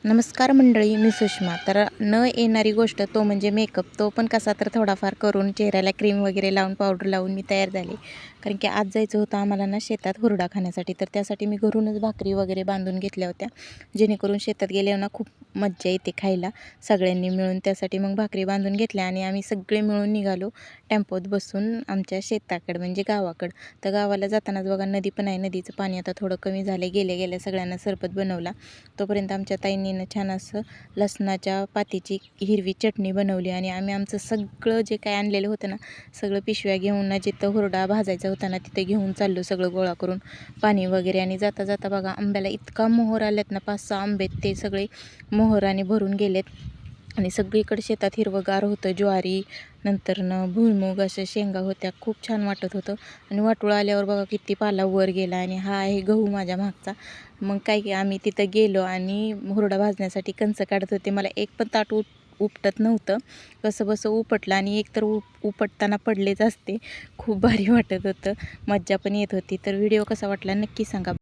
नमस्कार मंडळी, मी सुषमा. तर न येणारी गोष्ट तो म्हणजे मेकअप. तो पण कसा तर थोडाफार करून चेहऱ्याला क्रीम वगैरे लावून पावडर लावून मी तयार झाले. कारण की आज जायचं होतं आम्हाला ना शेतात हुरडा खाण्यासाठी. तर त्यासाठी मी घरूनच भाकरी वगैरे बांधून घेतल्या होत्या, जेणेकरून शेतात गेल्यावर ना खूप मज्जा येते खायला सगळ्यांनी मिळून. त्यासाठी मग भाकरी बांधून घेतल्या आणि आम्ही सगळे मिळून निघालो टेम्पोत बसून आमच्या शेताकडं म्हणजे गावाकडं. तर गावाला जातानाच बघा नदी पण आहे. नदीचं पाणी आता थोडं कमी झालं. गेल्या गेल्या सगळ्यांना सरबत बनवला. तोपर्यंत आमच्या ताईंनीनं छान असं लसणाच्या पातीची हिरवी चटणी बनवली आणि आम्ही आमचं सगळं जे काय आणलेलं होतं ना, सगळं पिशव्या घेऊन ना, जिथं हुरडा भाजायचा होता ना तिथे घेऊन चाललो सगळं गोळा करून पाणी वगैरे. आणि जाता जाता बघा आंब्याला इतका मोहर आलेत ना, 5-6 आंबे ते सगळे मोहराने भरून गेलेत. आणि सगळीकडे शेतात हिरवंगार होतं. ज्वारी, नंतरनं भुईमूग अशा शेंगा होत्या. खूप छान वाटत होतं. आणि वाटोळं आल्यावर बघा किती पाला वर गेला. आणि हा आहे गहू माझ्या मागचा. मग काय की आम्ही तिथं गेलो आणि हुरडा भाजण्यासाठी कंच काढत होते. मला एक पण ताट उपटत नव्हतं. कसंबसं उपटलं आणि एक तर उपटताना पडलेच असते. खूप भारी वाटत होतं. मज्जा पण येत होती. तर व्हिडिओ कसा वाटला नक्की सांगा.